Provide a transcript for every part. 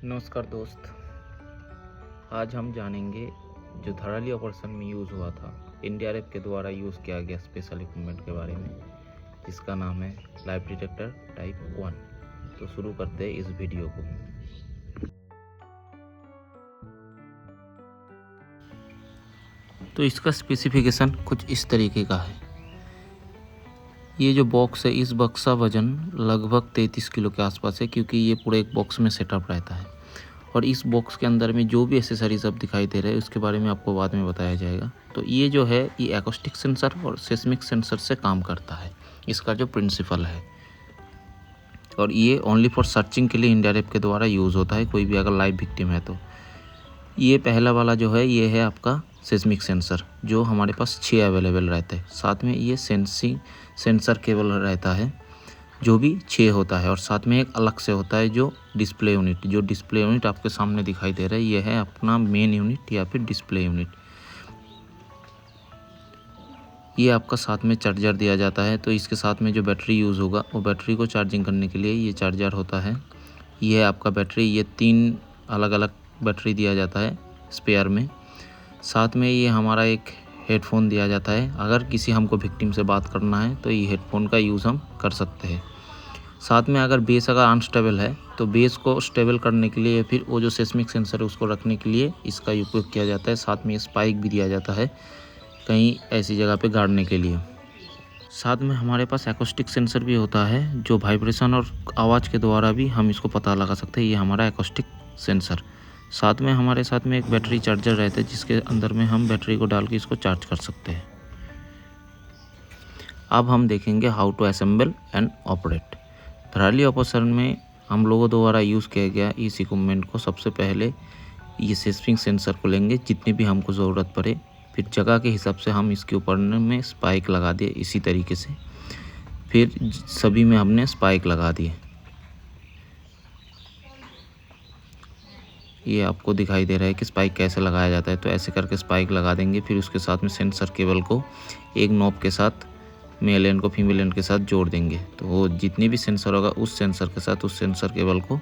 नमस्कार दोस्त। आज हम जानेंगे जो धड़ाली ऑपरेशन में यूज़ हुआ था, एनडीआरएफ के द्वारा यूज़ किया गया स्पेशल इक्विपमेंट के बारे में, जिसका नाम है लाइव डिटेक्टर टाइप 1। तो शुरू करते हैं इस वीडियो को। तो इसका स्पेसिफिकेशन कुछ इस तरीके का है। ये जो बॉक्स है, इस बॉक्स का वजन लगभग 33 किलो के आसपास है, क्योंकि ये पूरे एक बॉक्स में सेटअप रहता है। और इस बॉक्स के अंदर में जो भी एसेसरीज अब दिखाई दे रहे हैं उसके बारे में आपको बाद में बताया जाएगा। तो ये जो है, ये एकॉस्टिक सेंसर और सेस्मिक सेंसर से काम करता है, इसका जो प्रिंसिपल है। और ये ओनली फॉर सर्चिंग के लिए एनडीआरएफ के द्वारा यूज़ होता है, कोई भी अगर लाइव विक्टिम है तो। ये पहला वाला जो है, ये है आपका सेस्मिक सेंसर, जो हमारे पास 6 अवेलेबल रहते हैं। साथ में ये सेंसिंग सेंसर केबल रहता है, जो भी 6 होता है। और साथ में एक अलग से होता है जो डिस्प्ले यूनिट। जो डिस्प्ले यूनिट आपके सामने दिखाई दे रहा है, ये है अपना मेन यूनिट या फिर डिस्प्ले यूनिट। ये आपका साथ में चार्जर दिया जाता है। तो इसके साथ में जो बैटरी यूज़ होगा, वो बैटरी को चार्जिंग करने के लिए ये चार्जर होता है। ये है आपका बैटरी। ये 3 अलग अलग बैटरी दिया जाता है स्पेयर में। साथ में ये हमारा एक हेडफोन दिया जाता है। अगर किसी हमको विक्टिम से बात करना है तो ये हेडफोन का यूज़ हम कर सकते हैं। साथ में अगर बेस अगर अनस्टेबल है तो बेस को स्टेबल करने के लिए, फिर वो जो सेस्मिक सेंसर है उसको रखने के लिए इसका उपयोग किया जाता है। साथ में स्पाइक भी दिया जाता है कहीं ऐसी जगह पे गाड़ने के लिए। साथ में हमारे पास एकॉस्टिक सेंसर भी होता है, जो वाइब्रेशन और आवाज़ के द्वारा भी हम इसको पता लगा सकते हैं। ये हमारा एकॉस्टिक सेंसर। साथ में हमारे साथ में एक बैटरी चार्जर रहता है, जिसके अंदर में हम बैटरी को डाल के इसको चार्ज कर सकते हैं। अब हम देखेंगे how to assemble and operate. धड़ाली ऑपरेशन में हम लोगों द्वारा यूज़ किया गया इस इक्विपमेंट को, सबसे पहले ये सेस्मिक सेंसर को लेंगे जितनी भी हमको ज़रूरत पड़े। फिर जगह के हिसाब से हम इसके ऊपर में स्पाइक लगा दिए इसी तरीके से। फिर सभी में हमने स्पाइक लगा दिए। ये आपको दिखाई दे रहा है कि स्पाइक कैसे लगाया जाता है। तो ऐसे करके स्पाइक लगा देंगे। फिर उसके साथ में सेंसर केबल को एक नॉब के साथ मेल एंड को फीमेल एंड के साथ जोड़ देंगे। तो वो जितनी भी सेंसर होगा उस सेंसर के साथ उस सेंसर केबल को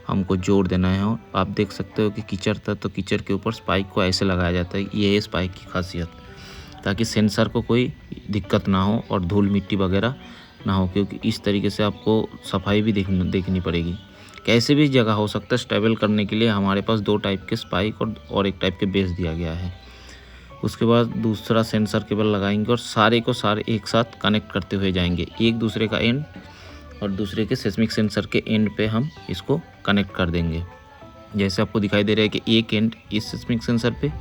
हमको जोड़ देना है। और आप देख सकते हो कि कीचड़ था, तो कीचड़ के ऊपर स्पाइक को ऐसे लगाया जाता है। ये है स्पाइक की खासियत, ताकि सेंसर को कोई दिक्कत ना हो और धूल मिट्टी वगैरह ना हो, क्योंकि इस तरीके से आपको सफाई भी देखनी पड़ेगी। कैसे भी जगह हो सकता है स्टेबल करने के लिए हमारे पास 2 टाइप के स्पाइक और एक टाइप के बेस दिया गया है। उसके बाद दूसरा सेंसर केबल लगाएंगे और सारे एक साथ कनेक्ट करते हुए जाएंगे। एक दूसरे का एंड और दूसरे के सेस्मिक सेंसर के एंड पे हम इसको कनेक्ट कर देंगे। जैसे आपको दिखाई दे रहा है कि एक एंड इस सेस्मिक सेंसर पे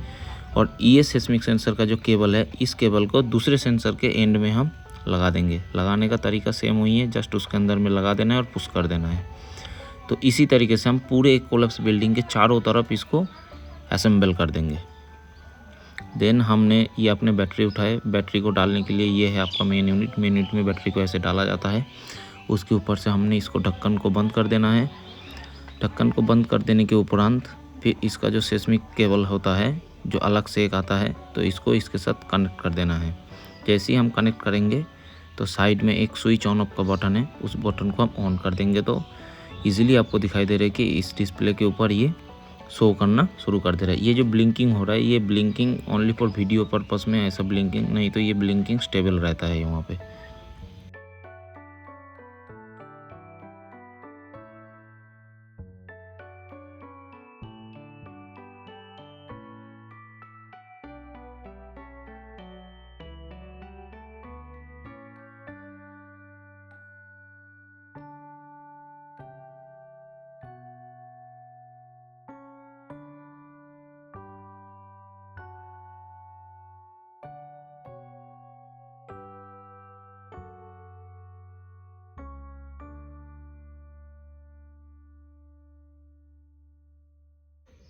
और ये सेस्मिक सेंसर का जो केबल है, इस केबल को दूसरे सेंसर के एंड में हम लगा देंगे। लगाने का तरीका सेम वही है, जस्ट उसके अंदर में लगा देना है और पुश कर देना है। तो इसी तरीके से हम पूरे एक कोलैप्स बिल्डिंग के चारों तरफ इसको असेंबल कर देंगे। देन हमने ये अपने बैटरी उठाए। बैटरी को डालने के लिए ये है आपका मेन यूनिट। मेन यूनिट में बैटरी को ऐसे डाला जाता है। उसके ऊपर से हमने इसको ढक्कन को बंद कर देना है। ढक्कन को बंद कर देने के उपरांत फिर इसका जो सेस्मिक केबल होता है, जो अलग से एक आता है, तो इसको इसके साथ कनेक्ट कर देना है। जैसे ही हम कनेक्ट करेंगे तो साइड में एक स्विच ऑन ऑफ का बटन है, उस बटन को हम ऑन कर देंगे। तो ईजिली आपको दिखाई दे रहा है कि इस डिस्प्ले के ऊपर ये शो करना शुरू कर दे रहा है। ये जो ब्लिंकिंग हो रहा है, ये blinking only for video purpose में, ऐसा ब्लिंकिंग नहीं, तो ये ब्लिंकिंग स्टेबल रहता है वहाँ पे।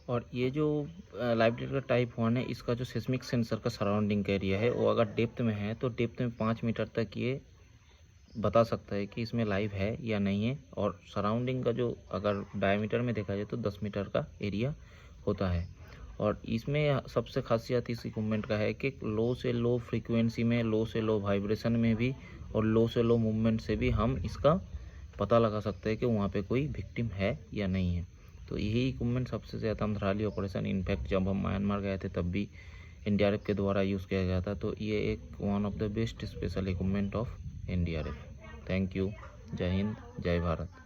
और ये जो लाइव डिटेक्टर टाइप 1 है, इसका जो सेस्मिक सेंसर का सराउंडिंग एरिया है, वो अगर डेप्थ में है तो डेप्थ में 5 मीटर तक ये बता सकता है कि इसमें लाइव है या नहीं है। और सराउंडिंग का जो अगर डायमीटर में देखा जाए तो 10 मीटर का एरिया होता है। और इसमें सबसे खासियत इस इक्विपमेंट का है कि लो से लो फ्रीक्वेंसी में, लो से लो वाइब्रेशन में भी और लो से लो मूवमेंट से भी हम इसका पता लगा सकते हैं कि वहाँ पे कोई विक्टिम है या नहीं है। तो यही इक्विपमेंट सबसे ज़्यादा अंतराली ऑपरेशन, इनफैक्ट जब हम म्यांमार गए थे तब भी एनडीआरएफ के द्वारा यूज़ किया गया था। तो ये एक one of the best special equipment of NDRF. Thank you. जय हिंद, जय भारत।